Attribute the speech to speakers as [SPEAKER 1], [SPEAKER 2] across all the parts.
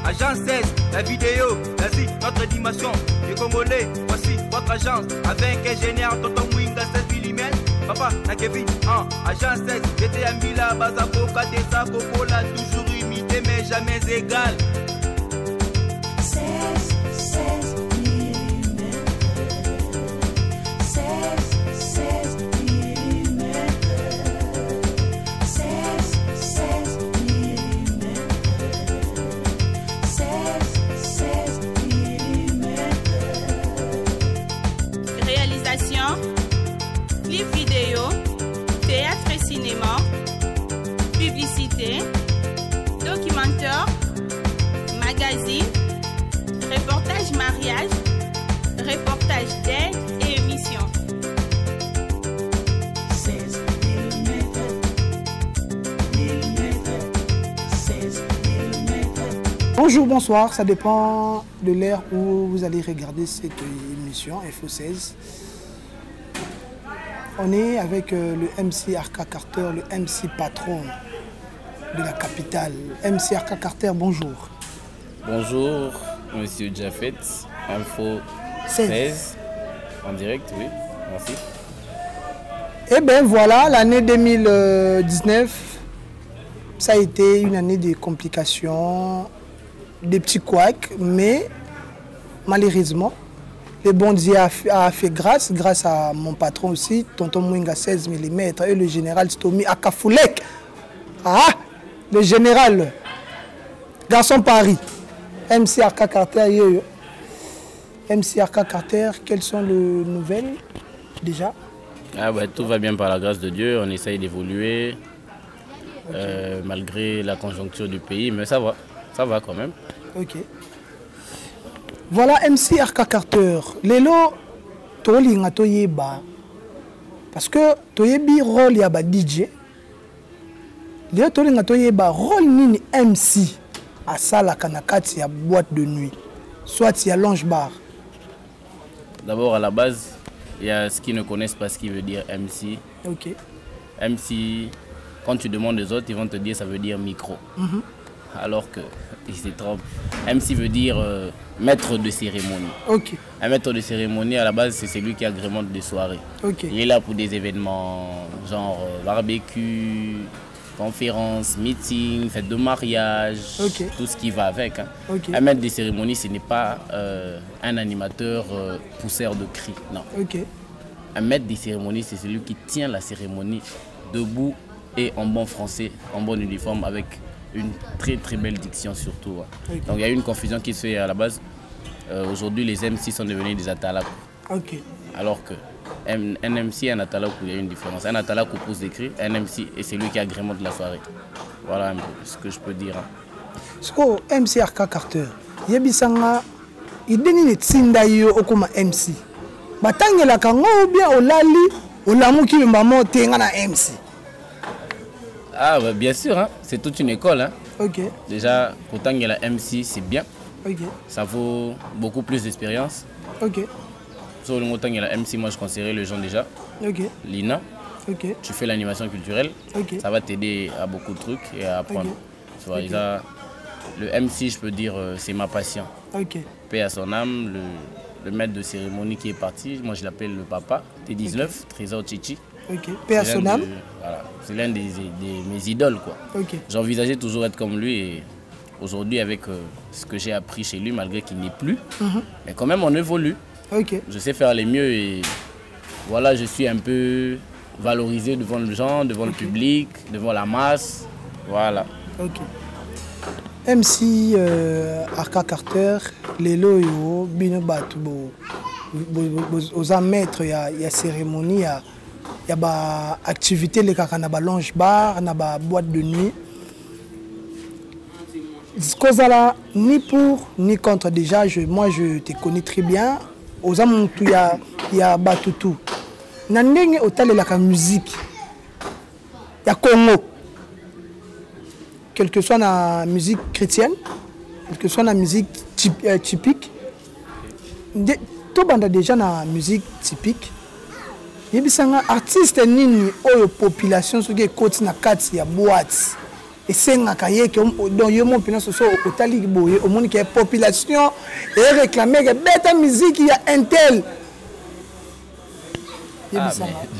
[SPEAKER 1] Agence 16, la vidéo, vas-y, notre animation. Les Congolais, voici votre agence. Avec ingénieur Tonton Winga 16 mm. Papa, na Kevin, agence 16, j'étais à Mila, Bazako, Katesa, Cocola, toujours imité mais jamais égal.
[SPEAKER 2] 16 mm. 16 mm. 16 mm. 16 mm.
[SPEAKER 3] Réalisation, clip vidéo, théâtre et cinéma, publicité, documentaire, magazine, reportage mariage, reportage d'aide et émission.
[SPEAKER 2] 16 mm. 16 mm.
[SPEAKER 4] Bonjour, bonsoir, ça dépend de l'heure où vous allez regarder cette émission FO16. On est avec le MC Arca Carter, le MC patron de la capitale. MC Arca Carter, bonjour.
[SPEAKER 5] Bonjour, monsieur Jafet, Info 16, en direct, oui, merci.
[SPEAKER 4] Eh bien voilà, l'année 2019, ça a été une année de complications, des petits couacs, mais malheureusement, le bon Dieu a fait grâce à mon patron aussi, Tonton Mwinga 16 mm et le général Stomi Akafoulek. Ah, le général, garçon Paris, MC Arca Carter, yo. MC Arca Carter, quelles sont les nouvelles déjà?
[SPEAKER 5] Tout va bien par la grâce de Dieu, on essaye d'évoluer, malgré la conjoncture du pays, mais ça va quand même.
[SPEAKER 4] Ok. Voilà MC Arca Carter. Lelo, tolinga toyeba. Parce que toyebi rôle ya ba DJ. Lelo tolinga toyeba rôle nini MC à sala kanakati ya boîte de nuit. Soit il y a lounge bar.
[SPEAKER 5] D'abord à la base, il y a ceux qui ne connaissent pas ce qui veut dire MC.
[SPEAKER 4] Ok.
[SPEAKER 5] MC, quand tu demandes aux autres, ils vont te dire ça veut dire micro. Alors que ils se trompent. MC veut dire maître de cérémonie.
[SPEAKER 4] Ok.
[SPEAKER 5] Un maître de cérémonie, à la base, c'est celui qui agrémente des soirées.
[SPEAKER 4] Ok.
[SPEAKER 5] Il est là pour des événements genre barbecue, conférences, meetings, fêtes de mariage, tout ce qui va avec.
[SPEAKER 4] Ok.
[SPEAKER 5] Un maître de cérémonie, ce n'est pas un animateur pousseur de cris. Non.
[SPEAKER 4] Ok.
[SPEAKER 5] Un maître de cérémonie, c'est celui qui tient la cérémonie debout et en bon français, en bon uniforme, avec une très très belle diction surtout. Okay. Donc il y a eu une confusion qui se fait à la base. Aujourd'hui, les MC sont devenus des atalaku.
[SPEAKER 4] Ok.
[SPEAKER 5] Alors que un MC et un atalaku, il y a une différence. Un atalaku pousse des cris, un MC est celui qui agrémente la soirée. Voilà un peu ce que je peux dire.
[SPEAKER 4] Ce que MC Arca Carter, yebisanga, il donne une tsinda yo okuma MC. Batangela kango ou bien olali, olamuki maman tenga na MC.
[SPEAKER 5] Ah bah bien sûr, hein. C'est toute une école. Hein.
[SPEAKER 4] Ok.
[SPEAKER 5] Déjà, pour Tangela MC, c'est bien.
[SPEAKER 4] Ok.
[SPEAKER 5] Ça vaut beaucoup plus d'expérience.
[SPEAKER 4] Ok.
[SPEAKER 5] Sur le mot Tangela MC, moi je conseillerais les gens déjà.
[SPEAKER 4] Ok.
[SPEAKER 5] Lina.
[SPEAKER 4] Ok.
[SPEAKER 5] Tu fais l'animation culturelle.
[SPEAKER 4] Ok.
[SPEAKER 5] Ça va t'aider à beaucoup de trucs et à apprendre. Okay. Tu vois, okay. Le MC, je peux dire, c'est ma passion.
[SPEAKER 4] Ok.
[SPEAKER 5] Paix à son âme, le maître de cérémonie qui est parti, moi je l'appelle le papa, T19, okay. Trésor Chichi.
[SPEAKER 4] Ok, paix à son âme.
[SPEAKER 5] Voilà, c'est l'un de mes idoles, quoi.
[SPEAKER 4] Okay.
[SPEAKER 5] J'envisageais toujours être comme lui et aujourd'hui avec ce que j'ai appris chez lui, malgré qu'il n'est plus, mais quand même on évolue.
[SPEAKER 4] Okay.
[SPEAKER 5] Je sais faire les mieux et voilà, je suis un peu valorisé devant les gens, devant le public, devant la masse, voilà.
[SPEAKER 4] Ok. MC Arca Carter, lelo yo bino batu aux maîtres ya cérémonie ya ba activité les kaka na ba lounge bar na ba boîte de nuit. Kozala ni pour ni contre déjà moi je te connais très bien aux amuntu ya batutu. Na ndenge otalela ka musique ya Congo. Quelle que soit la musique chrétienne, quelle que soit la musique typique, tout le monde a déjà la musique typique. Il y a des artistes nini oyo population qui côté na kati ya boîte esengaka ye ke donc yo mo pina soso otali boye au monde que population et réclamer que bête musique il y a un tel.
[SPEAKER 5] Ah,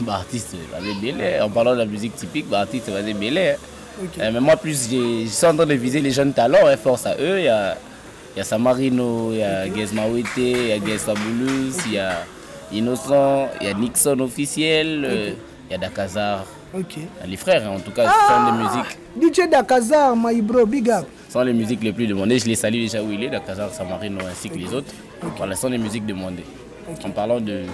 [SPEAKER 5] mais artiste en parlant de la musique typique, artiste va bélé. Mais moi plus je suis en train de viser les jeunes talents, force à eux, il y a Samarino, il y a Gez Mawete, il y a Gez Fabulous, il y a Innocent, il y a Nixon officiel, il y a Dakazar. Les frères en tout cas, sont des musiques.
[SPEAKER 4] DJ Dakazar, my bro, big up.
[SPEAKER 5] Sont les musiques les plus demandées, je les salue déjà où il est, Dakazar, Samarino ainsi que les autres. Voilà, sont les musiques demandées. En parlant des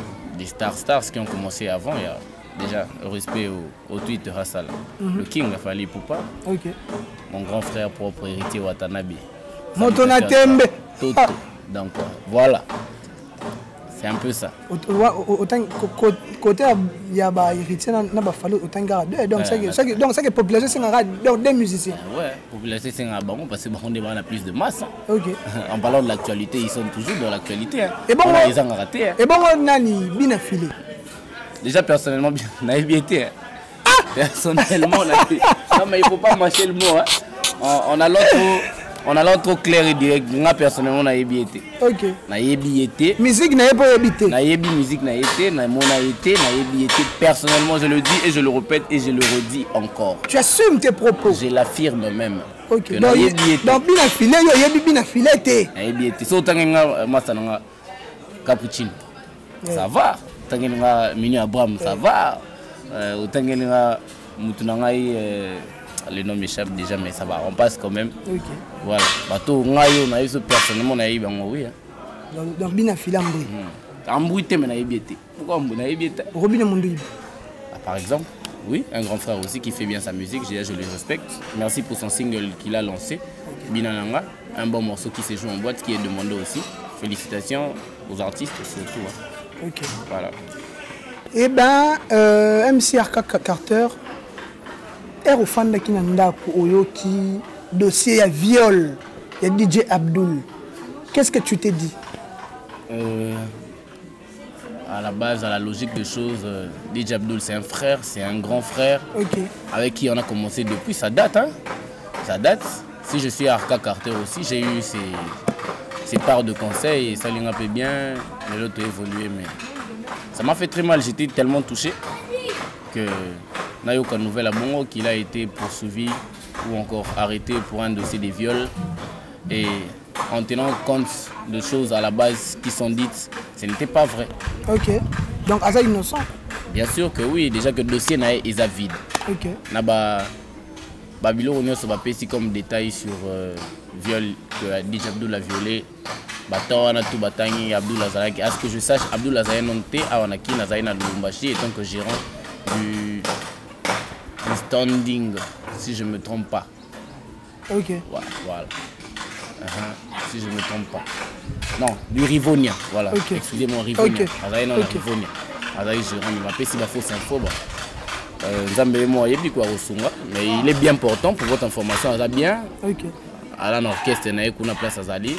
[SPEAKER 5] stars qui ont commencé avant, il y a déjà respect au tweet de Hassal. Le King a fallu Poupa. Mon grand frère propre héritier Watanabe.
[SPEAKER 4] Motonatembe.
[SPEAKER 5] Donc voilà. C'est un peu ça.
[SPEAKER 4] Côté il y a des héritiers, il y a fallu autant garder. Donc c'est que la population c'est des musiciens.
[SPEAKER 5] Ouais, la population c'est un bon parce qu'on a plus de masse. En parlant de l'actualité, ils sont toujours dans l'actualité. Et bon, ils ont raté. Et bon,
[SPEAKER 4] nani bien affilé.
[SPEAKER 5] Déjà personnellement, on a bien été. Personnellement, on a bien. Non mais il faut pas mâcher le mot. On a l'autre trop clair et direct. Moi personnellement, on a bien été. On a bien été.
[SPEAKER 4] Musique n'a pas habité.
[SPEAKER 5] On a bien musique n'a été, on a été, on a bien été. Personnellement, je le dis et je le répète et je le redis encore.
[SPEAKER 4] Tu assumes tes propos.
[SPEAKER 5] Je l'affirme même.
[SPEAKER 4] Donc bien affilé, il y a bien affilé.
[SPEAKER 5] On a bien été. Sauf que moi ça n'a cappuccino. Ça va. Tangenga Mini Abraham, ça va. Tangenga Moutunangai, le nom m'échappe déjà, mais ça va, on passe quand même. Voilà. Bateau, on a eu ce personnellement, on a eu oui.
[SPEAKER 4] Donc, bien affilé Ambri.
[SPEAKER 5] Ambri, mais on a eu bien. Pourquoi on a eu bien?
[SPEAKER 4] Robin Mondouib.
[SPEAKER 5] Par exemple, oui, un grand frère aussi qui fait bien sa musique, je le respecte. Merci pour son single qu'il a lancé, Binananga, un bon morceau qui se joue en boîte, qui est demandé aussi. Félicitations aux artistes surtout. Voilà.
[SPEAKER 4] Eh bien, MC Arka Carter est au fan de Kinanda Oyoki, dossier à viol, il y a DJ Abdul. Qu'est-ce que tu t'es dit?
[SPEAKER 5] À la base, à la logique des choses, DJ Abdul c'est un frère, c'est un grand frère avec qui on a commencé depuis. Ça date, hein? Ça date. Si je suis Arka Carter aussi, j'ai eu ces parts de conseils et ça lui a fait bien, mais l'autre a évolué. Mais ça m'a fait très mal, j'étais tellement touché que Nayoka Nouvelle à Bongo qu'il a été poursuivi ou encore arrêté pour un dossier de viol. Et en tenant compte de choses à la base qui sont dites, ce n'était pas vrai.
[SPEAKER 4] Donc, Asa innocent?
[SPEAKER 5] Bien sûr que oui, déjà que le dossier n'est pas vide. Babylone on se va passer comme détail sur viol que DJ Abdul a violé. Baton tout batangi Abdul Azalaki. À ce que je sache, Abdul Azalaki non a Wanaki Nazaina Lumbashi étant que gérant du standing, si je ne me trompe pas. Voilà. Si je ne me trompe pas. Non, du Rivonia. Voilà. Excusez-moi, Rivonia. Azaina Rivonia. Azaï gérant, il m'a fait si la fausse info. Mais il est bien important pour votre information. Bien. À l'orchestre, il y a une place à Zali.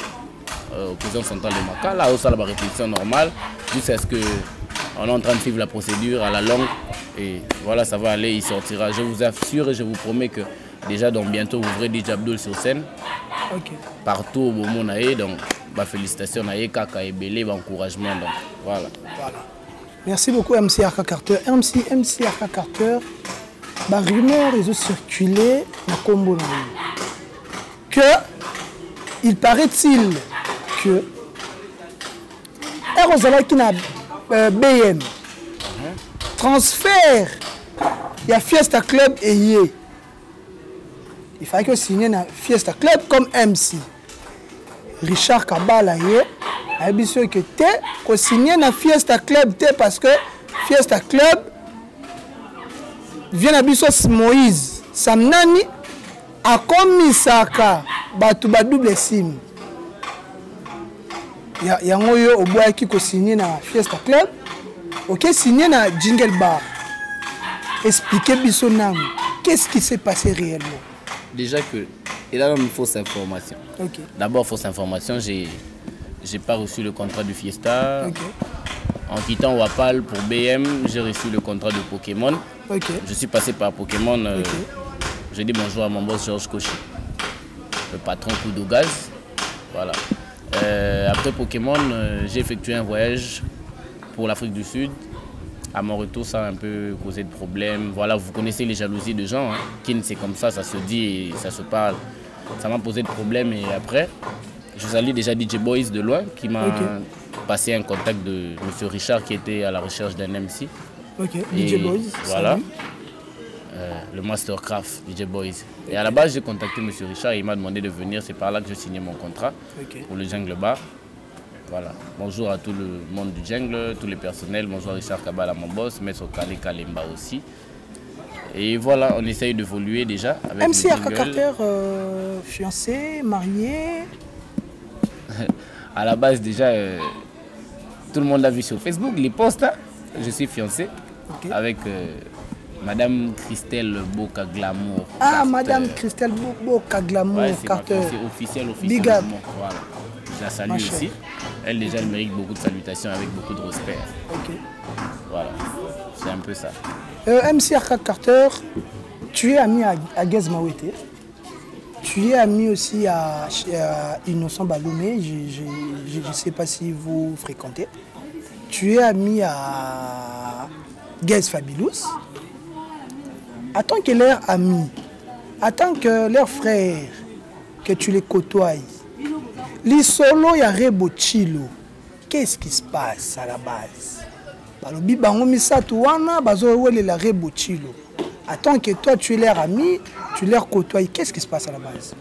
[SPEAKER 5] Au président central de Maka. Là, on a la répétition normale. Jusqu'à ce qu'on est en train de suivre la procédure à la longue. Et voilà, ça va aller, il sortira. Je vous assure et je vous promets que déjà, donc, bientôt, vous verrez DJ Abdul sur scène. Partout au moment où donc, félicitations, Kaka et Belé, encouragement. Donc, voilà.
[SPEAKER 4] Merci beaucoup MC Arka Carter. MC Arka Carter, la rumeur est circulée dans Combo. Que il paraît-il que Erozala qui n'a BM transfert il y a Fiesta Club et Yé. Il fallait que signer un Fiesta Club comme MC. Richard Kabala Yé. a biso que te ko signer na Fiesta Club te parce que Fiesta Club vient na biso Moïse Samnani a komisaka batu ba double sim ya ngoyo obwaki ko signer na Fiesta Club OK signer na Jingle Bar. Expliquez biso nam qu'est-ce qui s'est passé réellement.
[SPEAKER 5] Déjà que il a une fausse information.
[SPEAKER 4] OK.
[SPEAKER 5] D'abord fausse information, j'ai pas reçu le contrat de Fiesta. Okay. En quittant Wapal pour BM, j'ai reçu le contrat de Pokémon. Okay. Je suis passé par Pokémon. Je dis bonjour à mon boss Georges Cauchy, le patron coup de gaz. Voilà. Après Pokémon, j'ai effectué un voyage pour l'Afrique du Sud. À mon retour, ça a un peu causé de problèmes. Voilà, vous connaissez les jalousies de gens. Hein. Kin, c'est comme ça se dit et ça se parle. Ça m'a posé de problèmes et après, je salue déjà DJ Boys de loin qui m'a passé un contact de M. Richard qui était à la recherche d'un MC.
[SPEAKER 4] Ok, DJ Boys.
[SPEAKER 5] Voilà. Le Mastercraft, DJ Boys. Et à la base, j'ai contacté M. Richard et il m'a demandé de venir. C'est par là que j'ai signé mon contrat pour le Jungle Bar. Voilà. Bonjour à tout le monde du Jungle, tous les personnels. Bonjour à Richard Kabala, mon boss, Maître Kale Kalemba aussi. Et voilà, on essaye d'évoluer déjà. Avec
[SPEAKER 4] MC Arca Carter, fiancé, marié.
[SPEAKER 5] À la base, déjà, tout le monde l'a vu sur Facebook, les posts. Hein. Je suis fiancé avec Madame Christelle Boca Glamour.
[SPEAKER 4] Ah,
[SPEAKER 5] Carter.
[SPEAKER 4] Madame Christelle Boca Glamour Carter.
[SPEAKER 5] C'est officiel.
[SPEAKER 4] Big up.
[SPEAKER 5] Voilà. Je la salue aussi. Elle, déjà, elle mérite beaucoup de salutations avec beaucoup de respect.
[SPEAKER 4] Ok.
[SPEAKER 5] Voilà, c'est un peu ça.
[SPEAKER 4] MC Arca Carter, tu es ami à Gaz Mawete. Tu es ami aussi à Innocent Baloumé. Je ne sais pas si vous fréquentez. Tu es ami à Gaz Fabulous. En tant que leur ami, en tant que leur frère, que tu les côtoies, les solos, il y a Rebo Chilo. Qu'est-ce qui se passe à la base? En tant que toi, tu es leur ami, tu leur côtoies, qu'est-ce qui se passe à la base?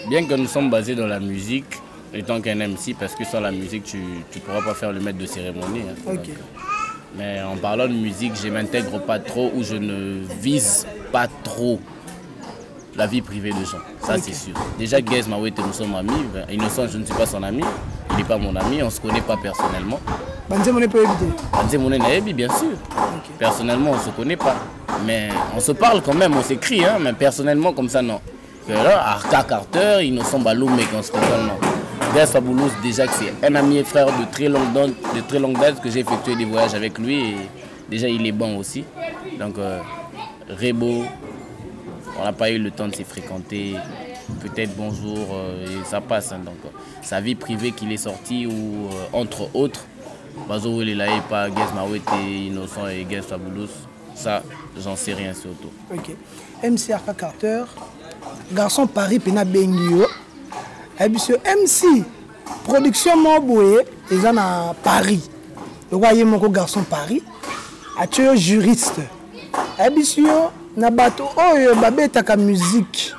[SPEAKER 5] Bien que nous sommes basés dans la musique, étant qu'un MC, parce que sans la musique, tu ne pourras pas faire le maître de cérémonie. Hein.
[SPEAKER 4] Okay.
[SPEAKER 5] Donc, mais en parlant de musique, je ne m'intègre pas trop ou je ne vise pas trop la vie privée de gens. Ça, c'est sûr. Déjà, Gaz Mawete, nous sommes amis. Innocent, je ne suis pas son ami. Il n'est pas mon ami. On ne se connaît pas personnellement.
[SPEAKER 4] Banzemone peut éviter.
[SPEAKER 5] Banzemone Naebi, bien sûr. Okay. Personnellement, on ne se connaît pas. Mais on se parle quand même, on s'écrit. Hein, mais personnellement, comme ça, non. Là, Arca Carter, Innocent Baloumé, quand c'est non. Gaz Fabulous, déjà que c'est un ami et frère de très longue date que j'ai effectué des voyages avec lui. Et déjà, il est bon aussi. Donc, Rebo, on n'a pas eu le temps de se fréquenter. Peut-être bonjour, et ça passe. Hein, donc, sa vie privée qu'il est sorti, ou entre autres, Bazo il est là, et pas Gaz Mawete, Innocent et Gaz Fabulous. Ça, j'en sais rien surtout.
[SPEAKER 4] Ok. MC Arca Carter, garçon Paris, Pena Bengio. Et puis MC, production Moboye, ils sont à Paris. Le voyez mon garçon Paris, a tué juriste. Et puis na bato oyo babetaka musique.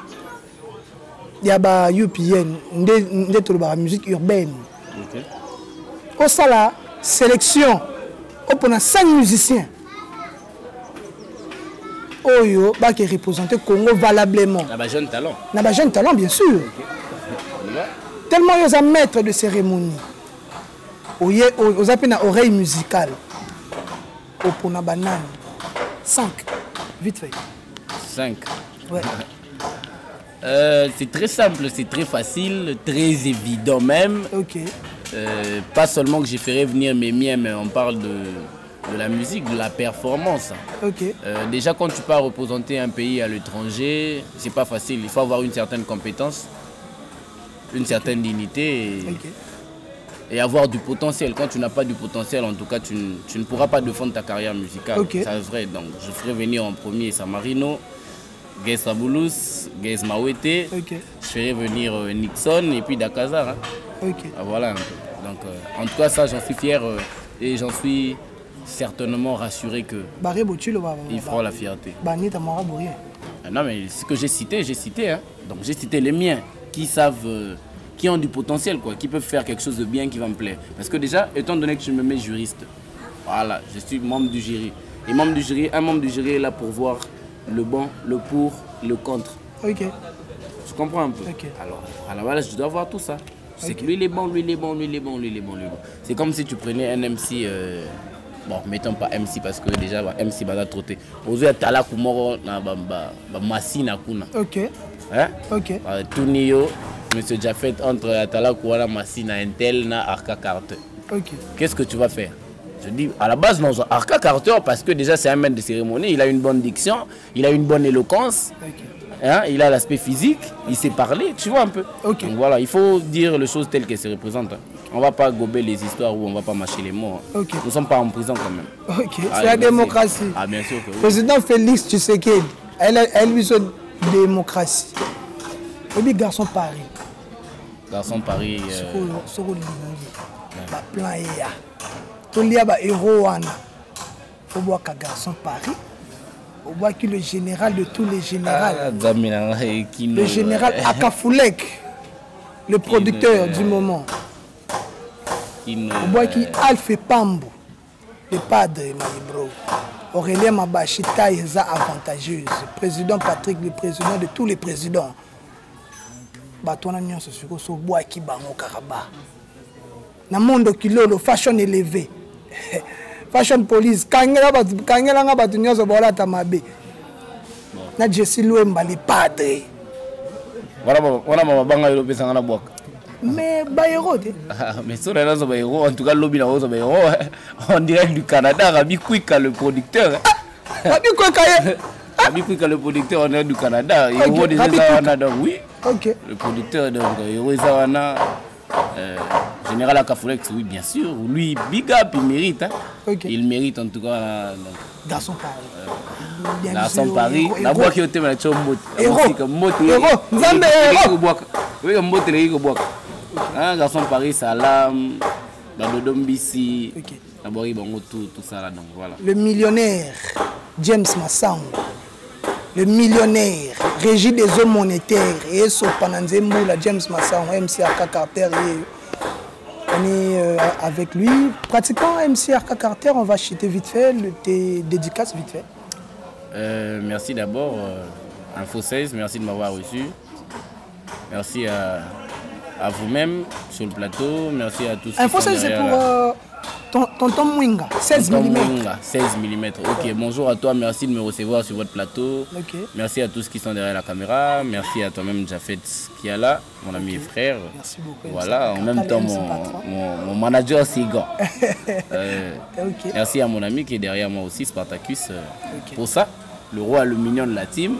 [SPEAKER 4] Il y a ba UPN, la musique urbaine. Okay. Au sala sélection, on a 5 musiciens. Oyo ba qui représenter Congo valablement.
[SPEAKER 5] Na ba jeune talent.
[SPEAKER 4] Na ba jeune talent bien sûr. Okay. Tellement ils ont maître de cérémonie. Aux appels à oreille musicale. Au pona banane. 5. Vite fait.
[SPEAKER 5] 5.
[SPEAKER 4] Ouais.
[SPEAKER 5] C'est très simple, c'est très facile, très évident même.
[SPEAKER 4] Ok.
[SPEAKER 5] Pas seulement que j'ai fait venir mes miens, mais on parle de la musique, de la performance.
[SPEAKER 4] Ok.
[SPEAKER 5] Déjà, quand tu pars représenter un pays à l'étranger, c'est pas facile. Il faut avoir une certaine compétence, une certaine dignité et avoir du potentiel. Quand tu n'as pas du potentiel, en tout cas, tu ne pourras pas défendre ta carrière musicale.
[SPEAKER 4] Okay.
[SPEAKER 5] Ça c'est vrai. Donc, je ferai venir en premier Samarino, Gaz Fabulous, Gaz Mawete.
[SPEAKER 4] Okay. Je
[SPEAKER 5] ferai venir Nixon et puis Dakazar. Hein.
[SPEAKER 4] Okay.
[SPEAKER 5] Voilà un peu. Donc, en tout cas, ça, j'en suis fier et j'en suis certainement rassuré que ils feront la fierté. Non, mais ce que j'ai cité. Hein. Donc, j'ai cité les miens qui savent, qui ont du potentiel, quoi, qui peuvent faire quelque chose de bien qui va me plaire. Parce que déjà, étant donné que je me mets juriste, voilà, je suis membre du jury. Et un membre du jury est là pour voir le bon, le pour, le contre.
[SPEAKER 4] Ok.
[SPEAKER 5] Je comprends un peu.
[SPEAKER 4] Okay.
[SPEAKER 5] Alors, à la base, je dois voir tout ça. C'est que lui, il est bon, lui, il est bon, lui, il est bon, lui, il est bon, lui, il est bon. C'est comme si tu prenais un MC, bon, mettons pas MC parce que déjà, MC va trotter. Aujourd'hui, tu as là, Kumoro, Massina Kuna.
[SPEAKER 4] Ok.
[SPEAKER 5] Hein?
[SPEAKER 4] Ok.
[SPEAKER 5] Tounio, M. Jafet entre Atala Kouana Massina Intel na Arca Carter.
[SPEAKER 4] Ok.
[SPEAKER 5] Qu'est-ce que tu vas faire? Je dis à la base, non, Arca Carter parce que déjà c'est un maître de cérémonie, il a une bonne diction, il a une bonne éloquence.
[SPEAKER 4] Okay.
[SPEAKER 5] Hein, il a l'aspect physique, il sait parler, tu vois un peu.
[SPEAKER 4] Ok.
[SPEAKER 5] Donc voilà, il faut dire les choses telles qu'elles se représentent. Hein. On ne va pas gober les histoires ou on ne va pas mâcher les mots. Hein.
[SPEAKER 4] Ok.
[SPEAKER 5] Nous ne sommes pas en prison quand même.
[SPEAKER 4] Ok,
[SPEAKER 5] Ah,
[SPEAKER 4] c'est la
[SPEAKER 5] merci.
[SPEAKER 4] démocratie.
[SPEAKER 5] Ah, bien sûr que oui.
[SPEAKER 4] Président Félix Tshisekedi, elle lui son démocratie. Et puis garçon Paris.
[SPEAKER 5] Garçon Paris.
[SPEAKER 4] Soko ba plan ya. To lia ba héros wana. Faut voir qu'un garçon Paris. On voit que le général de tous les généraux. Le général Akafoulek, le producteur du moment. On voit qu'il Alpha Pambo, le padre Malibro. Aurélien Mabashi, taille avantageuse. Le président Patrick, le président de tous les présidents. Batona nyon se suko so bois qui bango karaba. Na monde kilolo fashion élevé. Fashion police kangela nga batu nyon so bola tamabe. Na Jesse Louemba le padre.
[SPEAKER 5] Voilà mama banga yo pesa ngana boka.
[SPEAKER 4] Mais Bayero te.
[SPEAKER 5] Mais sur les réseaux Bayero, en tout cas lobby na ozo Bayero, on dirait du Canada, Rabi Kwika le producteur.
[SPEAKER 4] Rabi Kwika.
[SPEAKER 5] Rabi Kwika le producteur, on est du Canada. Héros des Zawana donc oui.
[SPEAKER 4] OK.
[SPEAKER 5] Le producteur donc Héros Zawana Général Akafoulek, oui bien sûr, lui big up il mérite hein.
[SPEAKER 4] Okay.
[SPEAKER 5] Il mérite en tout cas
[SPEAKER 4] Garçon Paris.
[SPEAKER 5] Garçon Paris, la boîte qui était dans chombo.
[SPEAKER 4] Héros. Héros. Nzambe héros.
[SPEAKER 5] Oui, comme boîte les héros boîte. Hein, Garçon Paris, Salam, Badodombisi.
[SPEAKER 4] OK.
[SPEAKER 5] D'abord il bango tout ça là donc voilà.
[SPEAKER 4] Le millionnaire James Massang. Le millionnaire, Régie des eaux monétaires, et Sopananzembo, la James Massang, MC Arca Carter, on est avec lui. Pratiquement MC Arca Carter, on va chuter vite fait, tes dédicaces vite fait.
[SPEAKER 5] Merci d'abord, Info 16, merci de m'avoir reçu. Merci à vous-même sur le plateau, merci à tous.
[SPEAKER 4] Info 16, c'est pour Tonton Mwinga, 16 mm.
[SPEAKER 5] 16 mm. Ok, bonjour à toi, merci de me recevoir sur votre plateau.
[SPEAKER 4] Okay.
[SPEAKER 5] Merci à tous qui sont derrière la caméra. Merci à toi-même, Jafet, qui est là, mon ami et frère.
[SPEAKER 4] Merci beaucoup.
[SPEAKER 5] Voilà, en même temps, mon manager, Siga. Okay. Merci à mon ami qui est derrière moi aussi, Spartacus. Okay. Pour ça, le roi, le mignon de la team.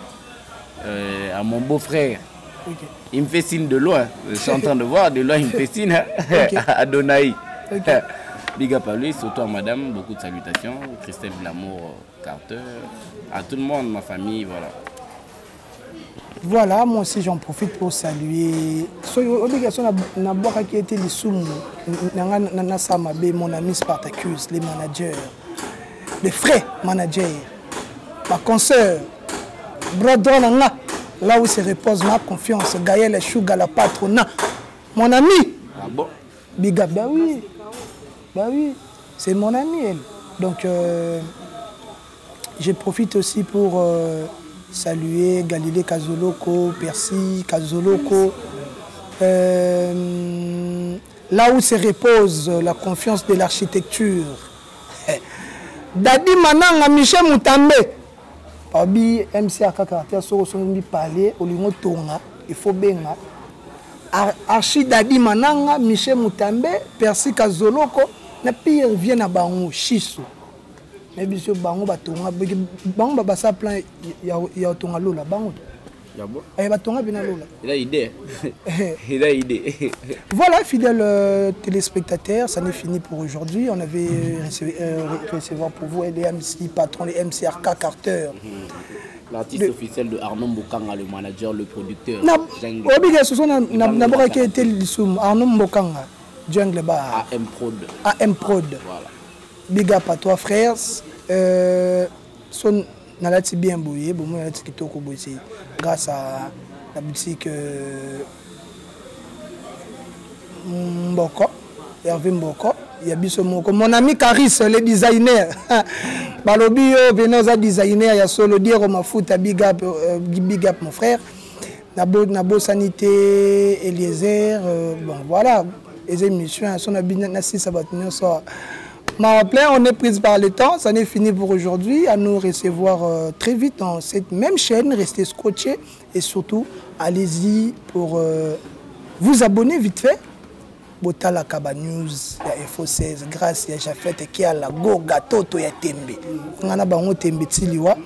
[SPEAKER 5] À mon beau-frère. Okay. Il me fait signe de loin. Je suis en train de voir, de loin, il me fait signe. Okay. À Donaï. Okay. Big up à lui, surtout à madame, beaucoup de salutations. Christelle Blamour, Carter, à tout le monde, ma famille, voilà.
[SPEAKER 4] Voilà, moi aussi j'en profite pour saluer. Obligation na boka qui était les soum, mon ami Spartacus, les managers, les frais managers, ma consoeur, Bradon, là où se repose ma confiance, Gaël Chouga, la patronat, mon ami.
[SPEAKER 5] Ah bon?
[SPEAKER 4] Big up, bah oui. Bah oui, c'est mon ami elle. Donc je profite aussi pour saluer Galilée Kazoloko, Percy Kazoloko. Là où se repose la confiance de l'architecture. Dadi Mananga Michel Moutambe. Pabi MC Arca Carter Sorosongi parler au lingo tonga, il faut benga. Archi Dadi Mananga Michel Moutambe, Percy Kazoloko. Na pire vient à Bango, Chiso. Mais bien sûr, Bango Batonga, Bango Babasa plein, il y a Tonga Lola, Bango. Il y a Batonga bien Lola.
[SPEAKER 5] Il a idée. Il a idée.
[SPEAKER 4] Voilà, fidèles téléspectateurs, ça n'est fini pour aujourd'hui. On avait recevoir pour vous les MC patrons, les MC Arca Carter.
[SPEAKER 5] L'artiste officiel de Arnaud Mbokanga, le manager, le producteur.
[SPEAKER 4] Obligation, n'a qui été Arnaud Mbokanga. Jungle Bar.
[SPEAKER 5] AM Prod.
[SPEAKER 4] AM Prod. Voilà. Big up à toi, frères. Son nalati bien bouillé, bon moi nalati kitoko bouillé. Grâce à la boutique Mboko, Hervé Mboko. Il y a biso moko. Mon ami Caris, le designer. Balobi yo venoza designer ya solo dire mafuta big up mon frère. Nabo sanité Eliezer. Bon voilà. Les émissions sont bien assis à votre on est prise par le temps, ça n'est fini pour aujourd'hui. À nous recevoir très vite dans cette même chaîne, restez scotchés et surtout allez-y pour vous abonner vite fait. Botala Kaba News, ya Info 16, grâce à Jafet qui a la go gâteau to ya tembe. On a bango tembe tiliwa.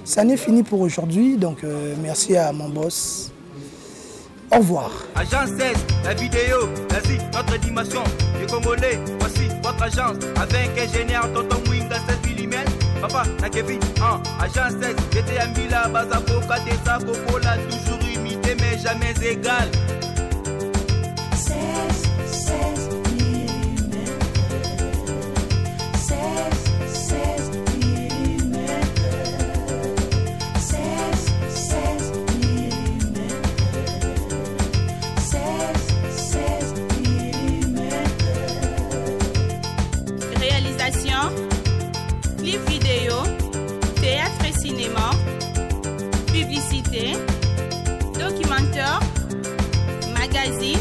[SPEAKER 4] Ça n'est fini pour aujourd'hui, donc merci à mon boss. Au revoir.
[SPEAKER 1] Agence 16, la vidéo, vas-y, notre animation. Les Congolais, voici votre agence. Avec ingénieur Tonton Mwinga 16 mm. Papa, na Kevin, agence 16. J'étais à Mila, Bazako, Katesa, Kokola, toujours imité mais jamais égal.
[SPEAKER 2] 16 mm. 16 mm. 16 mm. 16 mm.
[SPEAKER 3] Réalisation, clip vidéo, théâtre et cinéma, publicité, documentaire, magazine,